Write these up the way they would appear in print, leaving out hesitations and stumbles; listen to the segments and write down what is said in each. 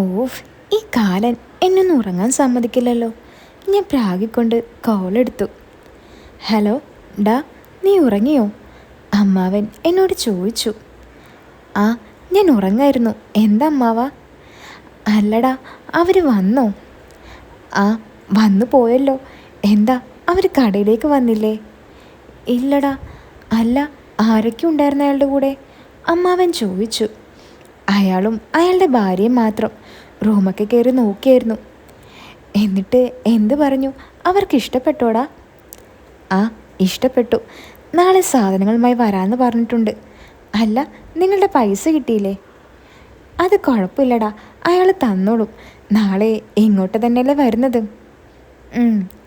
Of, ഈ കാലൻ എന്നൊന്നും ഉറങ്ങാൻ സമ്മതിക്കില്ലല്ലോ. ഞാൻ പ്രാഗിക്കൊണ്ട് കോളെടുത്തു. ഹലോ ഡാ, നീ ഉറങ്ങിയോ? അമ്മാവൻ എന്നോട് ചോദിച്ചു. ആ, ഞാൻ ഉറങ്ങായിരുന്നു. എന്താ അമ്മാവാ? അല്ലടാ, അവർ വന്നോ? ആ, വന്നു പോയല്ലോ. എന്താ, അവർ കടയിലേക്ക് വന്നില്ലേ? ഇല്ലടാ. അല്ല, ആരൊക്കെ ഉണ്ടായിരുന്നു അയാളുടെ കൂടെ? അമ്മാവൻ ചോദിച്ചു. അയാളും അയാളുടെ ഭാര്യയും മാത്രം. റൂമൊക്കെ കയറി നോക്കിയായിരുന്നു. എന്നിട്ട് എന്ത് പറഞ്ഞു? അവർക്ക് ഇഷ്ടപ്പെട്ടോടാ? ആ, ഇഷ്ടപ്പെട്ടു. നാളെ സാധനങ്ങളുമായി വരാമെന്ന് പറഞ്ഞിട്ടുണ്ട്. അല്ല, നിങ്ങളുടെ പൈസ കിട്ടിയില്ലേ? അത് കുഴപ്പമില്ലടാ, അയാൾ തന്നോളും. നാളെ ഇങ്ങോട്ട് തന്നെയല്ലേ വരുന്നത്.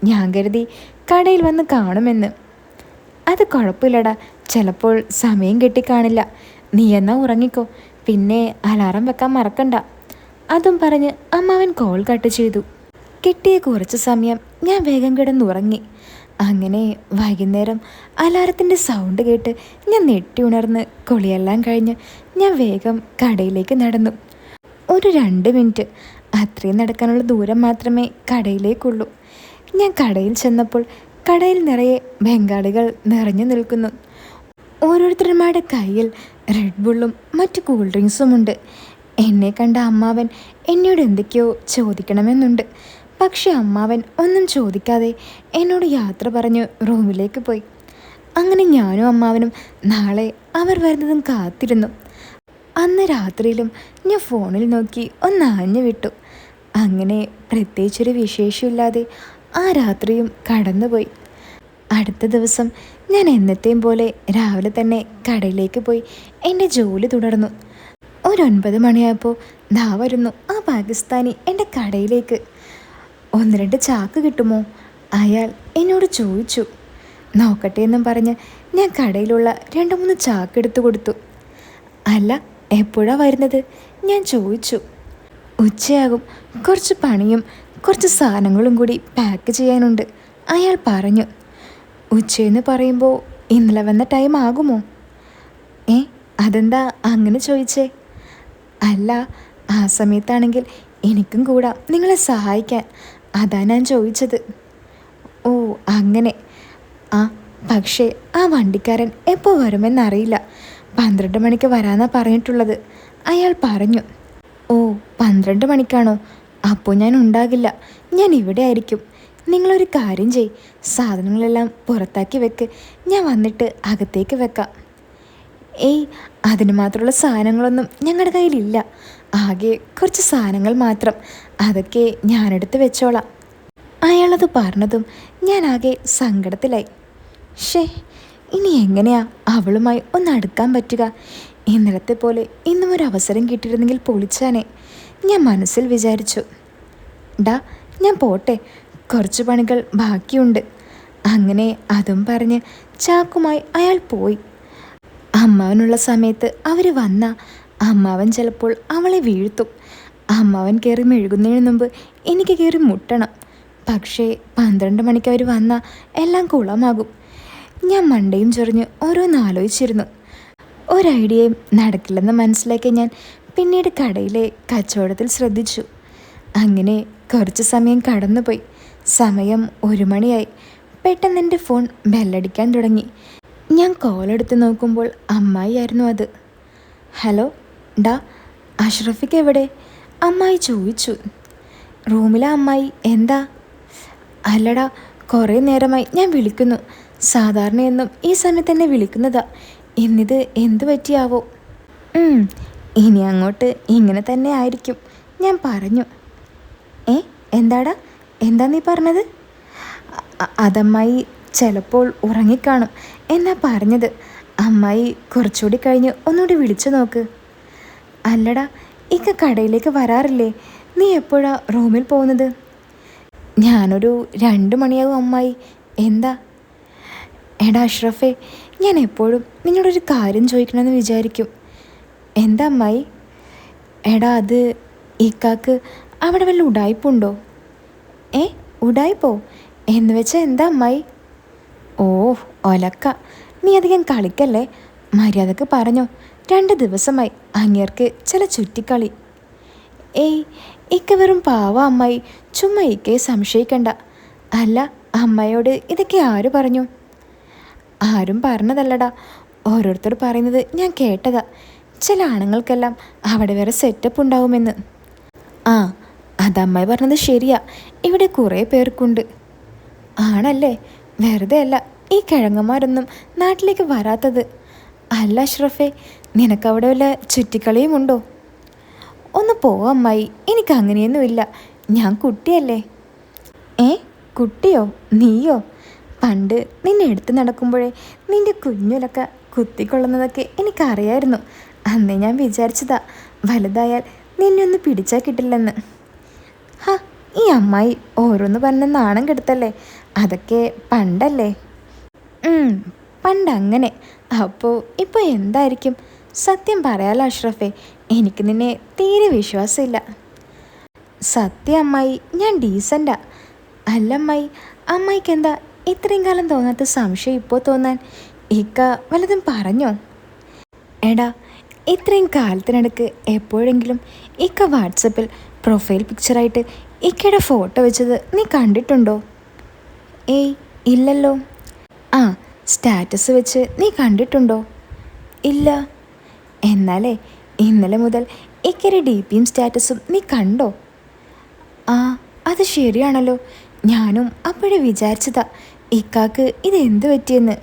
ഞാൻ കരുതി കടയിൽ വന്ന് കാണുമെന്ന്. അത് കുഴപ്പമില്ലടാ, ചിലപ്പോൾ സമയം കിട്ടിക്കാണില്ല. നീ എന്നാ ഉറങ്ങിക്കോ, പിന്നെ അലാറം വെക്കാൻ മറക്കണ്ട. അതും പറഞ്ഞ് അമ്മാവൻ കോൾ കട്ട് ചെയ്തു. കിട്ടിയ കുറച്ച് സമയം ഞാൻ വേഗം കിടന്നുറങ്ങി. അങ്ങനെ വൈകുന്നേരം അലാറത്തിൻ്റെ സൗണ്ട് കേട്ട് ഞാൻ നെട്ടി ഉണർന്ന് കുളിയെല്ലാം കഴിഞ്ഞ് ഞാൻ വേഗം കടയിലേക്ക് നടന്നു. ഒരു 2 മിനിറ്റ്, അത്രയും നടക്കാനുള്ള ദൂരം മാത്രമേ കടയിലേക്കുള്ളൂ. ഞാൻ കടയിൽ ചെന്നപ്പോൾ കടയിൽ നിറയെ ബംഗാളികൾ നിറഞ്ഞു നിൽക്കുന്നു. ഓരോരുത്തരുമാരുടെ കയ്യിൽ റെഡ് ബുള്ളും മറ്റു കൂൾ ഡ്രിങ്ക്സുമുണ്ട്. എന്നെ കണ്ട അമ്മാവൻ എന്നോട് എന്തൊക്കെയോ ചോദിക്കണമെന്നുണ്ട്. പക്ഷെ അമ്മാവൻ ഒന്നും ചോദിക്കാതെ എന്നോട് യാത്ര പറഞ്ഞ് റൂമിലേക്ക് പോയി. അങ്ങനെ ഞാനും അമ്മാവനും നാളെ അവർ വരുന്നതും കാത്തിരുന്നു. അന്ന് രാത്രിയിലും ഞാൻ ഫോണിൽ നോക്കി ഒന്ന് ആഞ്ഞു വിട്ടു. അങ്ങനെ പ്രത്യേകിച്ചൊരു വിശേഷമില്ലാതെ ആ രാത്രിയും കടന്നുപോയി. അടുത്ത ദിവസം ഞാൻ എന്നത്തെയും പോലെ രാവിലെ തന്നെ കടയിലേക്ക് പോയി എൻ്റെ ജോലി തുടർന്നു. ഒരു 9 മണിയായപ്പോൾ ദാ വരുന്നു ആ പാകിസ്ഥാനി എൻ്റെ കടയിലേക്ക്. 1-2 ചാക്ക് കിട്ടുമോ? അയാൾ എന്നോട് ചോദിച്ചു. നോക്കട്ടെ എന്നും പറഞ്ഞ് ഞാൻ കടയിലുള്ള 2-3 ചാക്ക് എടുത്തു കൊടുത്തു. അല്ല, എപ്പോഴാണ് വരുന്നത്? ഞാൻ ചോദിച്ചു. ഉച്ചയാകും, കുറച്ച് പണിയും കുറച്ച് സാധനങ്ങളും കൂടി പാക്ക് ചെയ്യാനുണ്ട്, അയാൾ പറഞ്ഞു. ഉച്ചയെന്ന് പറയുമ്പോൾ ഇന്നലെ വന്ന ടൈം ആകുമോ? അതെന്താ അങ്ങനെ ചോദിച്ചേ? അല്ല, ആ സമയത്താണെങ്കിൽ എനിക്കും കൂടാം നിങ്ങളെ സഹായിക്കാൻ, അതാ ഞാൻ ചോദിച്ചത്. ഓ അങ്ങനെ. ആ, പക്ഷേ ആ വണ്ടിക്കാരൻ എപ്പോൾ വരുമെന്നറിയില്ല. 12 മണിക്ക് വരാനാണ് പറഞ്ഞിട്ടുള്ളത്, അയാൾ പറഞ്ഞു. ഓ, 12 മണിക്കാണോ? അപ്പോൾ ഞാൻ ഉണ്ടാകില്ല, ഞാൻ ഇവിടെ ആയിരിക്കും. നിങ്ങളൊരു കാര്യം ചെയ്, സാധനങ്ങളെല്ലാം പുറത്താക്കി വെക്ക്, ഞാൻ വന്നിട്ട് അകത്തേക്ക് വെക്കാം. അതിന് മാത്രമുള്ള സാധനങ്ങളൊന്നും ഞങ്ങളുടെ കയ്യിലില്ല. ആകെ കുറച്ച് സാധനങ്ങൾ മാത്രം, അതൊക്കെ ഞാനെടുത്ത് വെച്ചോളാം. അയാളത് പറഞ്ഞതും ഞാൻ ആകെ സങ്കടത്തിലായി. ഇനി എങ്ങനെയാ അവളുമായി ഒന്ന് അടുക്കാൻ പറ്റുക? ഇന്നലത്തെ പോലെ ഇന്നും ഒരു അവസരം കിട്ടിയിരുന്നെങ്കിൽ പൊളിച്ചാനെ, ഞാൻ മനസ്സിൽ വിചാരിച്ചു. ഡാ, ഞാൻ പോട്ടെ, കുറച്ച് പണികൾ ബാക്കിയുണ്ട്. അങ്ങനെ അതും പറഞ്ഞ് ചാക്കുമായി അയാൾ പോയി. അമ്മാവനുള്ള സമയത്ത് അവർ വന്നാൽ അമ്മാവൻ ചിലപ്പോൾ അവളെ വീഴ്ത്തും. അമ്മാവൻ കയറി മെഴുകുന്നതിന് മുമ്പ് എനിക്ക് കയറി മുട്ടണം. പക്ഷേ 12 മണിക്ക് അവർ വന്നാൽ എല്ലാം കുളമാകും. ഞാൻ മണ്ടയും ചൊറിഞ്ഞ് ഓരോന്നാലോചിച്ചിരുന്നു. ഒരൈഡിയയും നടക്കില്ലെന്ന് മനസ്സിലാക്കി ഞാൻ പിന്നീട് കടയിലെ കച്ചവടത്തിൽ ശ്രദ്ധിച്ചു. അങ്ങനെ കുറച്ച് സമയം കടന്നുപോയി. സമയം 1 മണിയായി. പെട്ടെന്ന് എൻ്റെ ഫോൺ ബെല്ലടിക്കാൻ തുടങ്ങി. ഞാൻ കോളെടുത്ത് നോക്കുമ്പോൾ അമ്മായിയായിരുന്നു അത്. ഹലോ ഡാ, അഷ്റഫിക്ക് എവിടെ? അമ്മായി ചോദിച്ചു. റൂമിലെ അമ്മായി. എന്താ? അല്ലടാ, കുറേ നേരമായി ഞാൻ വിളിക്കുന്നു. സാധാരണ എന്നും ഈ സമയത്ത് തന്നെ വിളിക്കുന്നതാ. ഇന്നിത് എന്തു പറ്റിയാവോ? ഇനി അങ്ങോട്ട് ഇങ്ങനെ തന്നെ ആയിരിക്കും, ഞാൻ പറഞ്ഞു. എന്താടാ, എന്താ നീ പറഞ്ഞത്? അതമ്മായി ചിലപ്പോൾ ഉറങ്ങിക്കാണും എന്നാ പറഞ്ഞത്. അമ്മായി കുറച്ചുകൂടി കഴിഞ്ഞ് ഒന്നുകൂടി വിളിച്ചു നോക്ക്. അല്ലടാ, ഇക്ക കടയിലേക്ക് വരാറില്ലേ? നീ എപ്പോഴാ റൂമിൽ പോകുന്നത്? ഞാനൊരു 2 മണിയാകും അമ്മായി. എന്താ? എടാ അഷ്റഫേ, ഞാൻ എപ്പോഴും നിങ്ങളൊരു കാര്യം ചോദിക്കണമെന്ന് വിചാരിക്കും. എന്താ അമ്മായി? എടാ, അത് ഇക്കാക്ക് അവിടെ വല്ല ഉടായ്പുണ്ടോ? ഉടായ്പോ എന്ന് വെച്ചാൽ എന്താ അമ്മായി? ഓ ഒലക്ക, നീ അധികം കളിക്കല്ലേ, മര്യാദക്ക് പറഞ്ഞോ. 2 ദിവസമായി അങ്ങേർക്ക് ചില ചുറ്റിക്കളി. ഏയ്, ഇക്ക വെറും പാവ അമ്മായി, ചുമ്മാ ഇക്കയെ സംശയിക്കണ്ട. അല്ല, അമ്മയോട് ഇതൊക്കെ ആര് പറഞ്ഞു? ആരും പറഞ്ഞതല്ലടാ, ഓരോരുത്തർ പറയുന്നത് ഞാൻ കേട്ടതാ. ചില ആണുങ്ങൾക്കെല്ലാം അവിടെ വേറെ സെറ്റപ്പ് ഉണ്ടാവുമെന്ന്. ആ, അതമ്മായി പറഞ്ഞത് ശരിയാ, ഇവിടെ കുറേ പേർക്കുണ്ട്. ആണല്ലേ? വെറുതെ അല്ല ഈ കിഴങ്ങന്മാരൊന്നും നാട്ടിലേക്ക് വരാത്തത്. അല്ല അഷ്റഫേ, നിനക്കവിടെ വല്ല ചുറ്റിക്കളിയും ഉണ്ടോ? ഒന്ന് പോവമ്മായി, എനിക്ക് അങ്ങനെയൊന്നുമില്ല, ഞാൻ കുട്ടിയല്ലേ. ഏ, കുട്ടിയോ? നീയോ? പണ്ട് നിന്നെ എടുത്ത് നടക്കുമ്പോഴേ നിന്റെ കുഞ്ഞിലൊക്കെ കുത്തിക്കൊള്ളുന്നതൊക്കെ എനിക്കറിയായിരുന്നു. അന്നേ ഞാൻ വിചാരിച്ചതാ വലുതായാൽ നിന്നെ ഒന്ന് പിടിച്ചാൽ കിട്ടില്ലെന്ന്. ഹാ, ഈ അമ്മായി ഓരോന്ന് പറഞ്ഞ നാണം കെടുത്തല്ലേ. അതൊക്കെ പണ്ടല്ലേ. പണ്ടങ്ങനെ. അപ്പോൾ ഇപ്പോൾ എന്തായിരിക്കും? സത്യം പറയാലോ അഷ്റഫേ, എനിക്ക് നിന്നെ തീരെ വിശ്വാസമില്ല. സത്യം അമ്മായി, ഞാൻ ഡീസൻ്റാ. അല്ല അമ്മായി, അമ്മായിക്ക് എന്താ ഇത്രയും കാലം തോന്നാത്ത സംശയം ഇപ്പോൾ തോന്നാൻ? ഇക്ക വല്ലതും പറഞ്ഞോ? എടാ, ഇത്രയും കാലത്തിനിടയ്ക്ക് എപ്പോഴെങ്കിലും ഇക്ക വാട്സപ്പിൽ പ്രൊഫൈൽ പിക്ചറായിട്ട് ഇക്കയുടെ ഫോട്ടോ വെച്ചത് നീ കണ്ടിട്ടുണ്ടോ? ഏയ്, ഇല്ലല്ലോ. ആ, സ്റ്റാറ്റസ് വെച്ച് നീ കണ്ടിട്ടുണ്ടോ? ഇല്ല. എന്നാലേ ഇന്നലെ മുതൽ ഇക്കയുടെ ഡി പിയും സ്റ്റാറ്റസും നീ കണ്ടോ? ആ, അത് ശരിയാണല്ലോ. ഞാനും അപ്പോഴേ വിചാരിച്ചതാ ഇക്കാക്ക് ഇതെന്ത് പറ്റിയെന്ന്.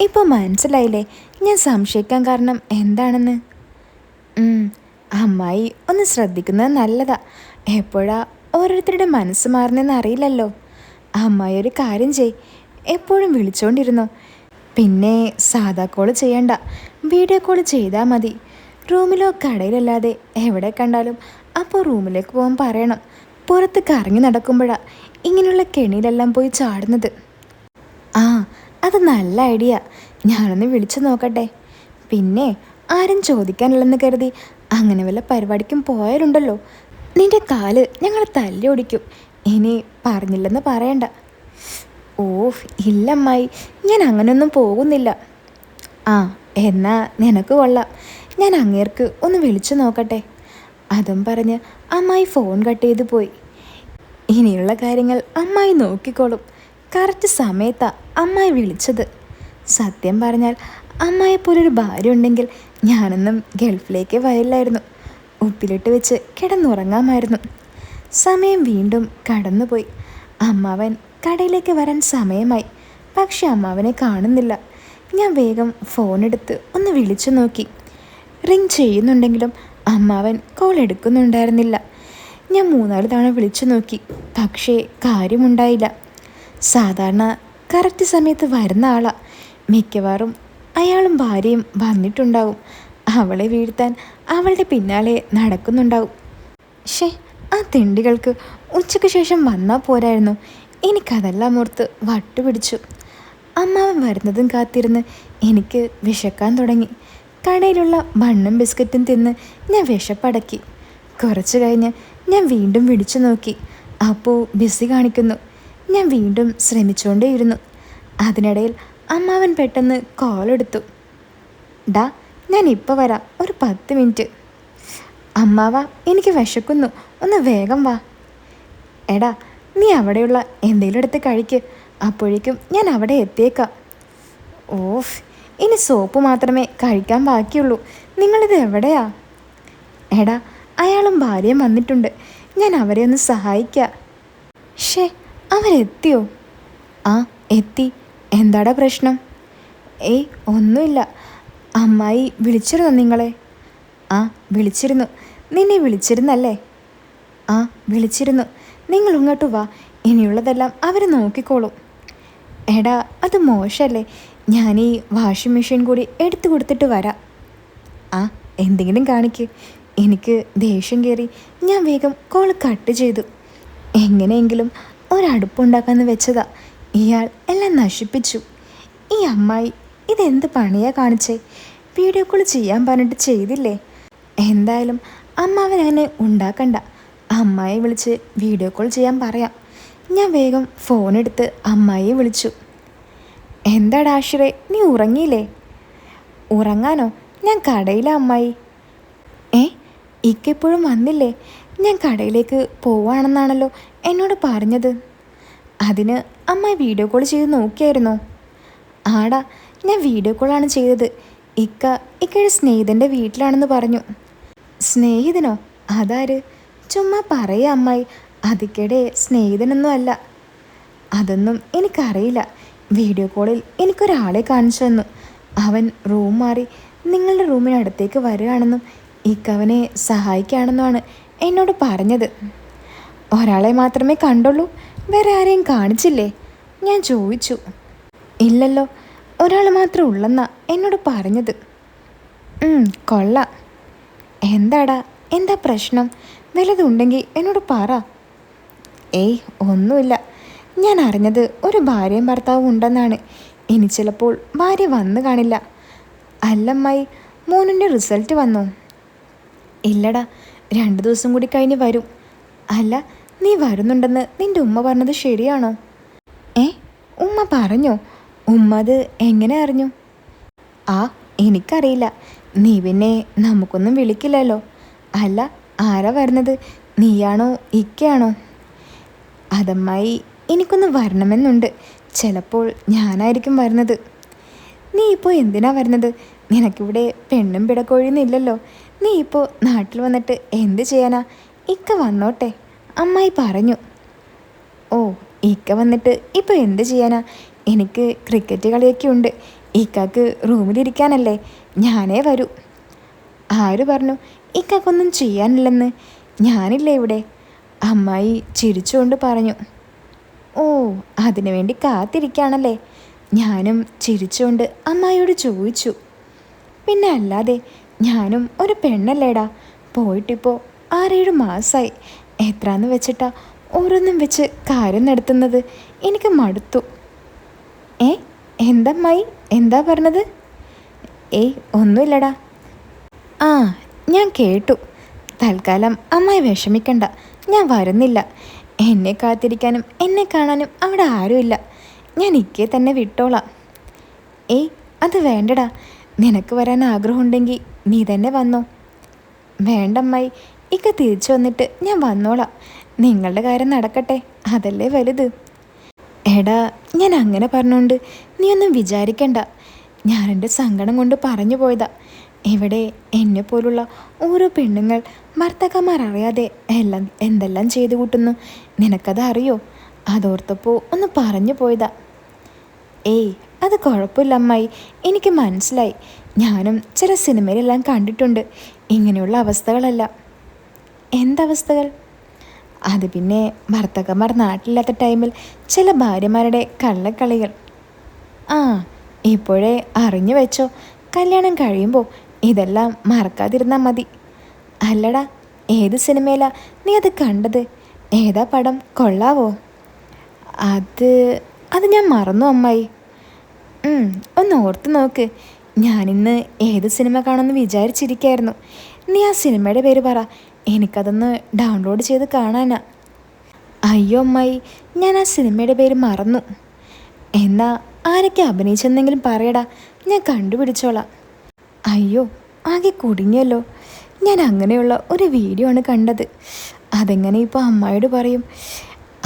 ഇപ്പോൾ മനസ്സിലായില്ലേ ഞാൻ സംശയിക്കാൻ കാരണം എന്താണെന്ന്? അമ്മായി ഒന്ന് ശ്രദ്ധിക്കുന്നത് നല്ലതാ. എപ്പോഴാ ഓരോരുത്തരുടെ മനസ്സ് മാറുന്നതെന്ന് അറിയില്ലല്ലോ. അമ്മായി ഒരു കാര്യം ചെയ്, എപ്പോഴും വിളിച്ചോണ്ടിരുന്നോ. പിന്നെ സാധാ കോൾ ചെയ്യണ്ട, വീഡിയോ കോൾ ചെയ്താൽ മതി. റൂമിലോ കടയിലല്ലാതെ എവിടെ കണ്ടാലും അപ്പോൾ റൂമിലേക്ക് പോകാൻ പറയണം. പുറത്ത് കറങ്ങി നടക്കുമ്പോഴാണ് ഇങ്ങനെയുള്ള കെണിയിലെല്ലാം പോയി ചാടുന്നത്. ആ, അത് നല്ല ഐഡിയ. ഞാനൊന്ന് വിളിച്ചു നോക്കട്ടെ. പിന്നെ ആരും ചോദിക്കാനില്ലെന്ന് കരുതി അങ്ങനെ വല്ല പരിപാടിക്കും പോയാലുണ്ടല്ലോ, നിന്റെ കാല് ഞങ്ങൾ തല്ലി ഓടിക്കും. ഇനി പറഞ്ഞില്ലെന്ന് പറയണ്ട. ഓഹ് ഇല്ലമ്മായി, ഞാൻ അങ്ങനെയൊന്നും പോകുന്നില്ല. ആ, എന്നാ നിനക്ക് കൊള്ളാം. ഞാൻ അങ്ങേർക്ക് ഒന്ന് വിളിച്ചു നോക്കട്ടെ. അതും പറഞ്ഞ് അമ്മായി ഫോൺ കട്ട് ചെയ്ത് പോയി. ഇനിയുള്ള കാര്യങ്ങൾ അമ്മായി നോക്കിക്കോളും. കറക്റ്റ് സമയത്താണ് അമ്മായി വിളിച്ചത്. സത്യം പറഞ്ഞാൽ അമ്മായിപ്പോലൊരു ഭാര്യ ഉണ്ടെങ്കിൽ ഞാനൊന്നും ഗൾഫിലേക്ക് വരില്ലായിരുന്നു. ഉപ്പിലിട്ട് വെച്ച് കിടന്നുറങ്ങാമായിരുന്നു. സമയം വീണ്ടും കടന്നുപോയി. അമ്മാവൻ കടയിലേക്ക് വരാൻ സമയമായി. പക്ഷെ അമ്മാവനെ കാണുന്നില്ല. ഞാൻ വേഗം ഫോണെടുത്ത് ഒന്ന് വിളിച്ചു നോക്കി. റിങ് ചെയ്യുന്നുണ്ടെങ്കിലും അമ്മാവൻ കോൾ എടുക്കുന്നുണ്ടായിരുന്നില്ല. ഞാൻ 3-4 തവണ വിളിച്ചു നോക്കി, പക്ഷേ കാര്യമുണ്ടായില്ല. സാധാരണ കറക്റ്റ് സമയത്ത് വരുന്ന ആളാണ്. മിക്കവാറും അയാളും ഭാര്യയും വന്നിട്ടുണ്ടാവും. അവളെ വീഴ്ത്താൻ അവളുടെ പിന്നാലെ നടക്കുന്നുണ്ടാവും. ആ തിണ്ടികൾക്ക് ഉച്ചയ്ക്ക് ശേഷം വന്നാൽ പോരായിരുന്നു. എനിക്കതെല്ലാം ഓർത്ത് വട്ടുപിടിച്ചു. അമ്മാവൻ വരുന്നതും കാത്തിരുന്ന് എനിക്ക് വിശക്കാൻ തുടങ്ങി. കടയിലുള്ള ബണ്ണും ബിസ്ക്കറ്റും തിന്ന് ഞാൻ വിശപ്പടക്കി. കുറച്ച് കഴിഞ്ഞ് ഞാൻ വീണ്ടും വിളിച്ചു നോക്കി. അപ്പോൾ ബിസി കാണിക്കുന്നു. ഞാൻ വീണ്ടും ശ്രമിച്ചുകൊണ്ടേയിരുന്നു. അതിനിടയിൽ അമ്മാവൻ പെട്ടെന്ന് കോൾ എടുത്തു. ഡാ, ഞാൻ ഇപ്പോൾ വരാം, ഒരു 10 മിനിറ്റ്. അമ്മാവ, എനിക്ക് വിശക്കുന്നു, ഒന്ന് വേഗം വാ. എടാ, നീ അവിടെയുള്ള എന്തെങ്കിലും എടുത്ത് കഴിക്ക്, അപ്പോഴേക്കും ഞാൻ അവിടെ എത്തിയേക്കാം. ഓഫ്, ഇനി സോപ്പ് മാത്രമേ കഴിക്കാൻ ബാക്കിയുള്ളൂ. നിങ്ങളിത് എവിടെയാ? എടാ, അയാളും ഭാര്യയും വന്നിട്ടുണ്ട്, ഞാൻ അവരെ ഒന്ന് സഹായിക്കാം. അവരെത്തിയോ? ആ, എത്തി. എന്താടാ പ്രശ്നം? ഏയ്, ഒന്നുമില്ല. അമ്മായി വിളിച്ചിരുന്നോ നിങ്ങളെ? ആ, വിളിച്ചിരുന്നു. നിന്നെ വിളിച്ചിരുന്നല്ലേ? ആ, വിളിച്ചിരുന്നു. നിങ്ങൾ ഇങ്ങോട്ട് വാ, ഇനിയുള്ളതെല്ലാം അവർ നോക്കിക്കോളും. എടാ, അത് മോശമല്ലേ? ഞാൻ ഈ വാഷിംഗ് മെഷീൻ കൂടി എടുത്തു കൊടുത്തിട്ട് വരാം. ആ, എന്തെങ്കിലും കാണിക്ക്. എനിക്ക് ദേഷ്യം കയറി ഞാൻ വേഗം കോൾ കട്ട് ചെയ്തു. എങ്ങനെയെങ്കിലും ഒരടുപ്പുണ്ടാക്കാമെന്ന് വെച്ചതാ. ഇയാൾ എല്ലാം നശിപ്പിച്ചു. ഈ അമ്മായി ഇതെന്ത് പണിയാ കാണിച്ചേ? വീഡിയോ കോൾ ചെയ്യാൻ പറഞ്ഞിട്ട് ചെയ്തില്ലേ? എന്തായാലും അമ്മാവൻ അങ്ങനെ ഉണ്ടാക്കണ്ട. അമ്മായിയെ വിളിച്ച് വീഡിയോ കോൾ ചെയ്യാൻ പറയാം. ഞാൻ വേഗം ഫോണെടുത്ത് അമ്മായിയെ വിളിച്ചു. എന്താടാ ആഷിറേ, നീ ഉറങ്ങിയില്ലേ? ഉറങ്ങാനോ? ഞാൻ കടയിലെ അമ്മായി. ഇക്കെപ്പോഴും വന്നില്ലേ? ഞാൻ കടയിലേക്ക് പോവാണെന്നാണല്ലോ എന്നോട് പറഞ്ഞത്. അതിന് അമ്മായി വീഡിയോ കോൾ ചെയ്ത് നോക്കിയായിരുന്നോ? ആടാ, ഞാൻ വീഡിയോ കോളാണ് ചെയ്തത്. ഇക്കയുടെ സ്നേഹിതൻ്റെ വീട്ടിലാണെന്ന് പറഞ്ഞു. സ്നേഹിതനോ? അതാര്? ചുമ്മാ പറയാ അമ്മായി, അതിക്കയുടെ സ്നേഹിതനൊന്നും അല്ല. അതൊന്നും എനിക്കറിയില്ല. വീഡിയോ കോളിൽ എനിക്കൊരാളെ കാണിച്ചു തന്നു. അവൻ റൂം മാറി നിങ്ങളുടെ റൂമിനടുത്തേക്ക് വരികയാണെന്നും ഇക്കവനെ സഹായിക്കുകയാണെന്നുമാണ് എന്നോട് പറഞ്ഞത്. ഒരാളെ മാത്രമേ കണ്ടുള്ളൂ, വേറെ ആരെയും കാണിച്ചില്ലേ? ഞാൻ ചോദിച്ചു. ഇല്ലല്ലോ, ഒരാൾ മാത്രം ഉള്ളെന്നാ എന്നോട് പറഞ്ഞത്. കൊള്ളാം. എന്താടാ, എന്താ പ്രശ്നം? വല്ലതുണ്ടെങ്കിൽ എന്നോട് പറ. ഏയ് ഒന്നുമില്ല. ഞാൻ അറിഞ്ഞത് ഒരു ഭാര്യയും ഭർത്താവും ഉണ്ടെന്നാണ്. ഇനി ചിലപ്പോൾ ഭാര്യ വന്നു കാണില്ല. അല്ലമ്മായി, മോനിൻ്റെ റിസൾട്ട് വന്നോ? ഇല്ലടാ, 2 ദിവസം കൂടി കഴിഞ്ഞ് വരും. അല്ല, നീ വരുന്നുണ്ടെന്ന് നിൻ്റെ ഉമ്മ പറഞ്ഞത് ശരിയാണോ? ഉമ്മ പറഞ്ഞോ? ഉമ്മ അത് എങ്ങനെ അറിഞ്ഞു? എനിക്കറിയില്ല. നീ പിന്നെ നമുക്കൊന്നും വിളിക്കില്ലല്ലോ. അല്ല, ആരാ വരുന്നത്? നീയാണോ ഇക്കയാണോ? അതമ്മായി, എനിക്കൊന്ന് വരണമെന്നുണ്ട്. ചിലപ്പോൾ ഞാനായിരിക്കും വരുന്നത്. നീ ഇപ്പോൾ എന്തിനാ വരുന്നത്? നിനക്കിവിടെ പെണ്ണും പിടക്കൊഴിയുന്നില്ലല്ലോ. നീ ഇപ്പോൾ നാട്ടിൽ വന്നിട്ട് എന്ത് ചെയ്യാനാ? ഇക്ക വന്നോട്ടെ, അമ്മായി പറഞ്ഞു. ഓ, ഇക്ക വന്നിട്ട് ഇപ്പോൾ എന്ത് ചെയ്യാനാ? എനിക്ക് ക്രിക്കറ്റ് കളിയൊക്കെ ഉണ്ട്. ഇക്കാക്ക് റൂമിലിരിക്കാനല്ലേ, ഞാനേ വരൂ. ആര് പറഞ്ഞു ഇക്കാക്കൊന്നും ചെയ്യാനില്ലെന്ന്? ഞാനില്ലേ ഇവിടെ, അമ്മായി ചിരിച്ചുകൊണ്ട് പറഞ്ഞു. ഓ, അതിനു വേണ്ടി കാത്തിരിക്കുകയാണല്ലേ? ഞാനും ചിരിച്ചുകൊണ്ട് അമ്മായിയോട് ചോദിച്ചു. പിന്നെ അല്ലാതെ, ഞാനും ഒരു പെണ്ണല്ലേടാ. പോയിട്ടിപ്പോൾ 6-7 മാസമായി. എത്രാന്ന് വെച്ചിട്ടാ ഓരോന്നും വെച്ച് കാര്യം നടത്തുന്നത്? എനിക്ക് മടുത്തു. എന്തമ്മായി, എന്താ പറഞ്ഞത്? ഒന്നുമില്ലടാ. ഞാൻ കേട്ടു. തൽക്കാലം അമ്മായി വിഷമിക്കണ്ട, ഞാൻ വരുന്നില്ല. എന്നെ കാത്തിരിക്കാനും എന്നെ കാണാനും അവിടെ ആരുമില്ല. ഞാൻ ഇക്കയെ തന്നെ വിട്ടോളാം. അത് വേണ്ടടാ. നിനക്ക് വരാൻ ആഗ്രഹമുണ്ടെങ്കിൽ നീ തന്നെ വന്നോ. വേണ്ടമ്മായി, ഇക്ക തിരിച്ചു വന്നിട്ട് ഞാൻ വന്നോളാം. നിങ്ങളുടെ കാര്യം നടക്കട്ടെ, അതല്ലേ വലുത്. എടാ, ഞാൻ അങ്ങനെ പറഞ്ഞുകൊണ്ട് നീ ഒന്നും വിചാരിക്കണ്ട. ഞാൻ എൻ്റെ സങ്കടം കൊണ്ട് പറഞ്ഞു പോയതാ. ഇവിടെ എന്നെ പോലുള്ള ഓരോ പെണ്ണുങ്ങൾ ഭർത്താക്കന്മാർ അറിയാതെ എന്തെല്ലാം ചെയ്തു കൂട്ടുന്നു. നിനക്കത് അറിയോ? അതോർത്തപ്പോൾ ഒന്ന് പറഞ്ഞു പോയതാ. അത് കുഴപ്പമില്ല അമ്മായി, എനിക്ക് മനസ്സിലായി. ഞാനും ചില സിനിമയിലെല്ലാം കണ്ടിട്ടുണ്ട് ഇങ്ങനെയുള്ള അവസ്ഥകളല്ല. എന്തവസ്ഥകൾ? അത് പിന്നെ ഭർത്താക്കന്മാർ നാട്ടിലില്ലാത്ത ടൈമിൽ ചില ഭാര്യമാരുടെ കള്ളക്കളികൾ. ഇപ്പോഴേ അറിഞ്ഞു വെച്ചോ. കല്യാണം കഴിയുമ്പോൾ ഇതെല്ലാം മറക്കാതിരുന്നാൽ മതി. അല്ലടാ, ഏത് സിനിമയിലാ നീ അത് കണ്ടത്? ഏതാ പടം? കൊള്ളാവോ? അത് ഞാൻ മറന്നു അമ്മായി. ഒന്ന് ഓർത്ത് നോക്ക്. ഞാനിന്ന് ഏത് സിനിമ കാണുമെന്ന് വിചാരിച്ചിരിക്കായിരുന്നു. നീ ആ സിനിമയുടെ പേര് പറ, എനിക്കതൊന്ന് ഡൗൺലോഡ് ചെയ്ത് കാണാനാ. അയ്യോ അമ്മായി, ഞാൻ ആ സിനിമയുടെ പേര് മറന്നു. എന്നാ ആരൊക്കെ അഭിനയിച്ചെന്നെങ്കിലും പറയടാ, ഞാൻ കണ്ടുപിടിച്ചോളാം. അയ്യോ, ആകെ കുടുങ്ങിയല്ലോ. ഞാൻ അങ്ങനെയുള്ള ഒരു വീഡിയോ ആണ് കണ്ടത്. അതെങ്ങനെ ഇപ്പോൾ അമ്മായിയോട് പറയും?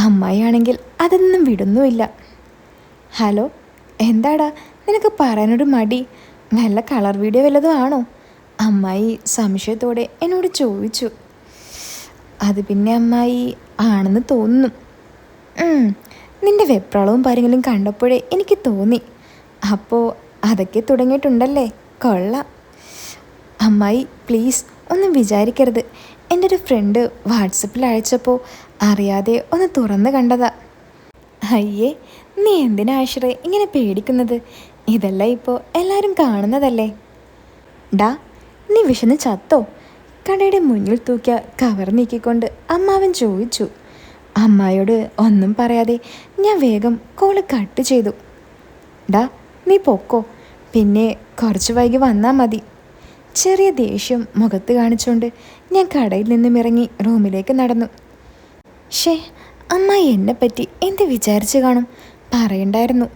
അമ്മായിയാണെങ്കിൽ അതൊന്നും വിടുന്നുമില്ല. ഹലോ, എന്താടാ നിനക്ക് പറയാനൊരു മടി? വല്ല കളർ വീഡിയോ വല്ലതും ആണോ? അമ്മായി സംശയത്തോടെ എന്നോട് ചോദിച്ചു. അത് പിന്നെ അമ്മായി, ആണെന്ന് തോന്നുന്നു. നിൻ്റെ വെപ്രാളവും കാര്യങ്ങളും കണ്ടപ്പോഴേ എനിക്ക് തോന്നി. അപ്പോൾ അതൊക്കെ തുടങ്ങിയിട്ടുണ്ടല്ലേ? കൊള്ളാം. അമ്മായി പ്ലീസ് ഒന്നും വിചാരിക്കരുത്. എൻ്റെ ഒരു ഫ്രണ്ട് വാട്സപ്പിൽ അയച്ചപ്പോൾ അറിയാതെ ഒന്ന് തുറന്ന് കണ്ടതാ. അയ്യേ, നീ എന്തിനാ ആശ്രയ ഇങ്ങനെ പേടിക്കുന്നത്? ഇതെല്ലാം ഇപ്പോൾ എല്ലാവരും കാണുന്നതല്ലേ. ഡാ, നീ വിശന്ന് ചത്തോ? കടയുടെ മുന്നിൽ തൂക്കിയ കവർ നീക്കിക്കൊണ്ട് അമ്മാവൻ ചോദിച്ചു. അമ്മായിയോട് ഒന്നും പറയാതെ ഞാൻ വേഗം കോള് കട്ട് ചെയ്തു. ഡാ, നീ പൊക്കോ, പിന്നെ കുറച്ച് വൈകി വന്നാൽ മതി. ചെറിയ ദേഷ്യം മുഖത്ത് കാണിച്ചുകൊണ്ട് ഞാൻ കടയിൽ നിന്നും ഇറങ്ങി റൂമിലേക്ക് നടന്നു. അമ്മായി എന്നെപ്പറ്റി എന്ത് വിചാരിച്ചു കാണും? പറയണ്ടായിരുന്നു.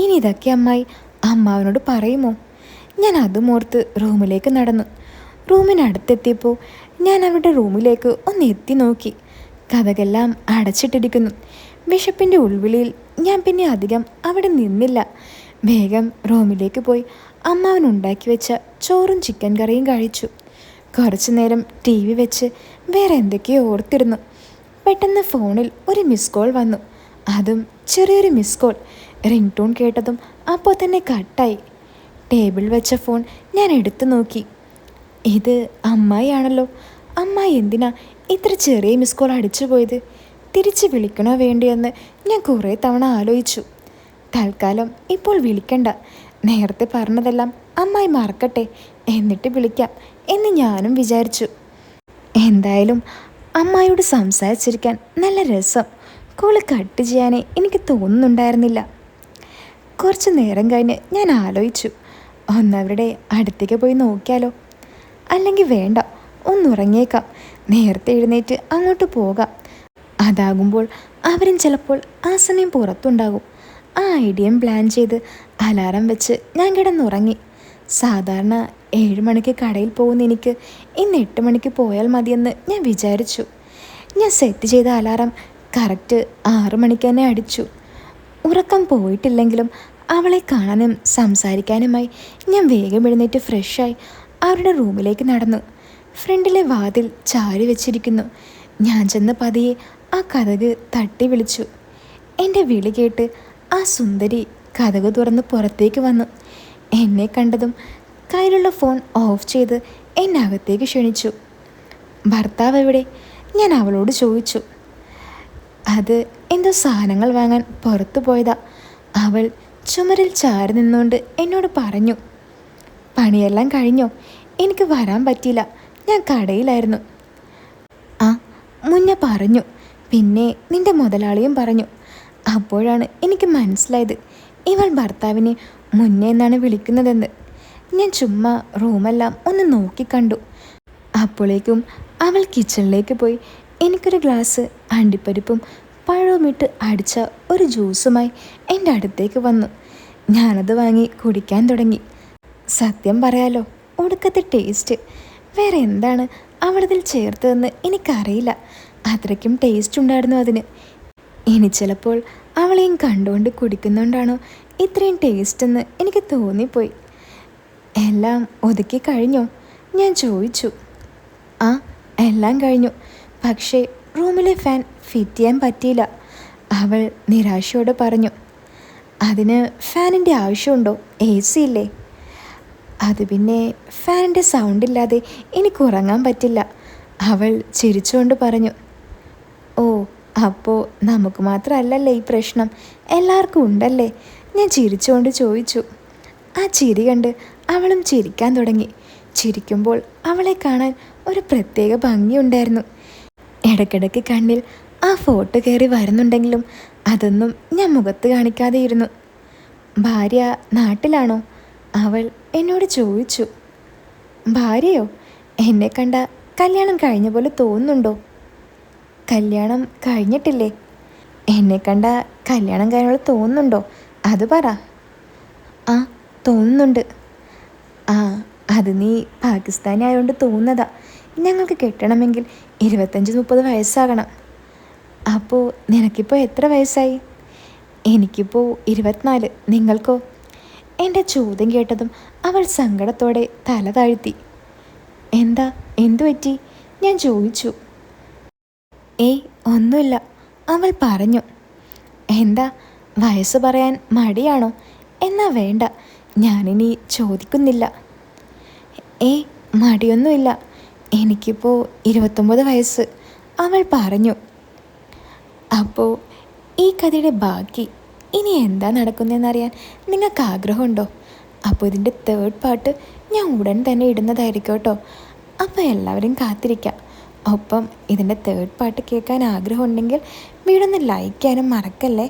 ഇനി ഇതൊക്കെ അമ്മായി അമ്മാവനോട് പറയുമോ? ഞാൻ അതുമോർത്ത് റൂമിലേക്ക് നടന്നു. റൂമിനടുത്തെത്തിയപ്പോൾ ഞാൻ അവരുടെ റൂമിലേക്ക് ഒന്ന് എത്തി നോക്കി. കഥകളെല്ലാം അടച്ചിട്ടിരിക്കുന്നു. വിശപ്പിൻ്റെ ഉൾവിളിയിൽ ഞാൻ പിന്നെ അധികം അവിടെ നിന്നില്ല. വേഗം റൂമിലേക്ക് പോയി അമ്മാവൻ ഉണ്ടാക്കി വെച്ച ചോറും ചിക്കൻ കറിയും കഴിച്ചു. കുറച്ചു നേരം ടി വി വെച്ച് വേറെ എന്തൊക്കെയോ ഓർത്തിരുന്നു. പെട്ടെന്ന് ഫോണിൽ ഒരു മിസ് കോൾ വന്നു. അതും ചെറിയൊരു മിസ് കോൾ. റിംഗ് ടോൺ കേട്ടതും അപ്പോൾ തന്നെ കട്ടായി. ടേബിൾ വെച്ച ഫോൺ ഞാൻ എടുത്തു നോക്കി. ഇത് അമ്മായിയാണല്ലോ. അമ്മായി എന്തിനാ ഇത്ര ചെറിയ മിസ് കോൾ അടിച്ചു പോയത്? തിരിച്ച് വിളിക്കണോ വേണ്ടിയെന്ന് ഞാൻ കുറേ തവണ ആലോചിച്ചു. തൽക്കാലം ഇപ്പോൾ വിളിക്കണ്ട, നേരത്തെ പറഞ്ഞതെല്ലാം അമ്മായി മറക്കട്ടെ, എന്നിട്ട് വിളിക്കാം എന്ന് ഞാനും വിചാരിച്ചു. എന്തായാലും അമ്മായിയോട് സംസാരിച്ചിരിക്കാൻ നല്ല രസം. കോള് കട്ട് ചെയ്യാനേ എനിക്ക് തോന്നുന്നുണ്ടായിരുന്നില്ല. കുറച്ച് നേരം കഴിഞ്ഞ് ഞാൻ ആലോചിച്ചു, ഒന്നവരുടെ അടുത്തേക്ക് പോയി നോക്കിയാലോ? അല്ലെങ്കിൽ വേണ്ട, ഒന്നുറങ്ങിയേക്കാം. നേരത്തെ എഴുന്നേറ്റ് അങ്ങോട്ട് പോകാം. അതാകുമ്പോൾ അവരും ചിലപ്പോൾ ആ സമയം പുറത്തുണ്ടാകും. ആ ഐഡിയയും പ്ലാൻ ചെയ്ത് അലാറം വെച്ച് ഞാൻ കിടന്നുറങ്ങി. സാധാരണ 7 മണിക്ക് കടയിൽ പോകുന്ന എനിക്ക് ഇന്ന് 8 മണിക്ക് പോയാൽ മതിയെന്ന് ഞാൻ വിചാരിച്ചു. ഞാൻ സെറ്റ് ചെയ്ത അലാറം കറക്റ്റ് 6 മണിക്ക് തന്നെ അടിച്ചു. ഉറക്കം പോയിട്ടില്ലെങ്കിലും അവളെ കാണാനും സംസാരിക്കാനുമായി ഞാൻ വേഗം എഴുന്നേറ്റ് ഫ്രഷായി അവരുടെ റൂമിലേക്ക് നടന്നു. ഫ്രണ്ടിലെ വാതിൽ ചാരി വെച്ചിരിക്കുന്നു. ഞാൻ ചെന്ന് പതിയെ ആ കതക് തട്ടി വിളിച്ചു. എൻ്റെ വിളി കേട്ട് ആ സുന്ദരി കതക് തുറന്ന് പുറത്തേക്ക് വന്നു. എന്നെ കണ്ടതും കയ്യിലുള്ള ഫോൺ ഓഫ് ചെയ്ത് എന്നെ അകത്തേക്ക് ക്ഷണിച്ചു. ഭർത്താവ് എവിടെ? ഞാൻ അവളോട് ചോദിച്ചു. അത് എന്തോ സാധനങ്ങൾ വാങ്ങാൻ പുറത്തു പോയതാ. അവൾ ചുമരിൽ ചാരി നിന്നുകൊണ്ട് എന്നോട് പറഞ്ഞു. പണിയെല്ലാം കഴിഞ്ഞോ? എനിക്ക് വരാൻ പറ്റിയില്ല, ഞാൻ കടയിലായിരുന്നു. ആ, മുന്നേ പറഞ്ഞു. പിന്നെ നിന്റെ മുതലാളിയും പറഞ്ഞു. അപ്പോഴാണ് എനിക്ക് മനസ്സിലായത് ഇവൾ ഭർത്താവിനെ മുന്നേ എന്നാണ് വിളിക്കുന്നതെന്ന്. ഞാൻ ചുമ്മാ റൂമെല്ലാം ഒന്ന് നോക്കിക്കണ്ടു. അപ്പോഴേക്കും അവൾ കിച്ചണിലേക്ക് പോയി എനിക്കൊരു ഗ്ലാസ് അണ്ടിപ്പരിപ്പും പഴവുമിട്ട് അടിച്ച ഒരു ജ്യൂസുമായി എൻ്റെ അടുത്തേക്ക് വന്നു. ഞാനത് വാങ്ങി കുടിക്കാൻ തുടങ്ങി. സത്യം പറയാലോ, ഒടുക്കത്തെ ടേസ്റ്റ്. വേറെ എന്താണ് അവളതിൽ ചേർത്തതെന്ന് എനിക്കറിയില്ല. അത്രയ്ക്കും ടേസ്റ്റ് ഉണ്ടായിരുന്നു അതിന്. ഇനി ചിലപ്പോൾ അവളെയും കണ്ടുകൊണ്ട് കുടിക്കുന്നുകൊണ്ടാണോ ഇത്രയും ടേസ്റ്റ് എന്ന് എനിക്ക് തോന്നിപ്പോയി. എല്ലാം ഒതുക്കി കഴിഞ്ഞോ? ഞാൻ ചോദിച്ചു. ആ, എല്ലാം കഴിഞ്ഞു. പക്ഷേ റൂമിലെ ഫാൻ ഫിറ്റ് ചെയ്യാൻ പറ്റിയില്ല, അവൾ നിരാശയോടെ പറഞ്ഞു. അതിന് ഫാനിൻ്റെ ആവശ്യമുണ്ടോ? എ സി ഇല്ലേ? അത് പിന്നെ ഫാനിൻ്റെ സൗണ്ടില്ലാതെ എനിക്ക് ഉറങ്ങാൻ പറ്റില്ല, അവൾ ചിരിച്ചുകൊണ്ട് പറഞ്ഞു. ഓ, അപ്പോൾ നമുക്ക് മാത്രമല്ലല്ലേ ഈ പ്രശ്നം, എല്ലാവർക്കും ഉണ്ടല്ലേ? ഞാൻ ചിരിച്ചുകൊണ്ട് ചോദിച്ചു. ആ ചിരി കണ്ട് അവളും ചിരിക്കാൻ തുടങ്ങി. ചിരിക്കുമ്പോൾ അവളെ കാണാൻ ഒരു പ്രത്യേക ഭംഗിയുണ്ടായിരുന്നു. ഇടയ്ക്കിടയ്ക്ക് കണ്ണിൽ ആ ഫോട്ടോ കയറി വരുന്നുണ്ടെങ്കിലും അതൊന്നും ഞാൻ മുഖത്ത് കാണിക്കാതെ ഇരുന്നു. ഭാര്യ നാട്ടിലാണോ? അവൾ എന്നോട് ചോദിച്ചു. ഭാര്യയോ? എന്നെ കണ്ട കല്യാണം കഴിഞ്ഞ പോലെ തോന്നുന്നുണ്ടോ? കല്യാണം കഴിഞ്ഞിട്ടില്ലേ? എന്നെ കണ്ട കല്യാണം കഴിഞ്ഞ പോലെ തോന്നുന്നുണ്ടോ? അത് പറ. ആ, തോന്നുന്നുണ്ട്. ആ, അത് നീ പാകിസ്ഥാനി ആയതുകൊണ്ട് തോന്നുന്നതാ. ഞങ്ങൾക്ക് കെട്ടണമെങ്കിൽ 25-30 വയസ്സാകണം. അപ്പോൾ നിനക്കിപ്പോൾ എത്ര വയസ്സായി? എനിക്കിപ്പോൾ 24. നിങ്ങൾക്കോ? എൻ്റെ ചോദ്യം കേട്ടതും അവൾ സങ്കടത്തോടെ തല താഴ്ത്തി. എന്താ, എന്തു പറ്റി? ഞാൻ ചോദിച്ചു. ഏയ്, ഒന്നുമില്ല, അവൾ പറഞ്ഞു. എന്താ, വയസ്സ് പറയാൻ മടിയാണോ? എന്നാ വേണ്ട, ഞാനിനി ചോദിക്കുന്നില്ല. ഏയ്, മടിയൊന്നുമില്ല, എനിക്കിപ്പോൾ 29 വയസ്സ്, അവൾ പറഞ്ഞു. അപ്പോൾ ഈ കഥയുടെ ബാക്കി ഇനി എന്താ നടക്കുന്നതെന്നറിയാൻ നിങ്ങൾക്ക് ആഗ്രഹമുണ്ടോ? അപ്പോൾ ഇതിൻ്റെ 3rd പാർട്ട് ഞാൻ ഉടൻ തന്നെ ഇടുന്നതായിരിക്കും കേട്ടോ. അപ്പോൾ എല്ലാവരും കാത്തിരിക്കാം. ഒപ്പം ഇതിൻ്റെ 3rd പാർട്ട് കേൾക്കാൻ ആഗ്രഹമുണ്ടെങ്കിൽ വീടൊന്ന് ലൈക്ക് ചെയ്യാനും മറക്കല്ലേ.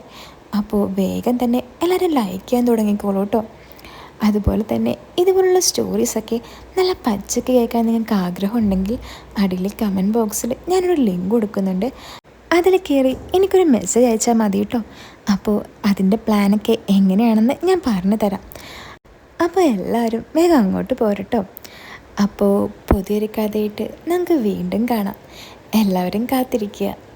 അപ്പോൾ വേഗം തന്നെ എല്ലാവരും ലൈക്ക് ചെയ്യാൻ തുടങ്ങിക്കോളൂ കേട്ടോ. അതുപോലെ തന്നെ ഇതുപോലുള്ള സ്റ്റോറീസൊക്കെ നല്ല പച്ചക്ക് കേൾക്കാൻ നിങ്ങൾക്ക് ആഗ്രഹമുണ്ടെങ്കിൽ അടിയിൽ കമൻറ്റ് ബോക്സിൽ ഞാനൊരു ലിങ്ക് കൊടുക്കുന്നുണ്ട്. അതിൽ കയറി എനിക്കൊരു മെസ്സേജ് അയച്ചാൽ മതി കേട്ടോ. അപ്പോൾ അതിൻ്റെ പ്ലാനൊക്കെ എങ്ങനെയാണെന്ന് ഞാൻ പറഞ്ഞു തരാം. അപ്പോൾ എല്ലാവരും വേഗം അങ്ങോട്ട് പോരട്ടോ. അപ്പോൾ പുതിയൊരു കഥയായിട്ട് നമുക്ക് വീണ്ടും കാണാം. എല്ലാവരും കാത്തിരിക്കുക.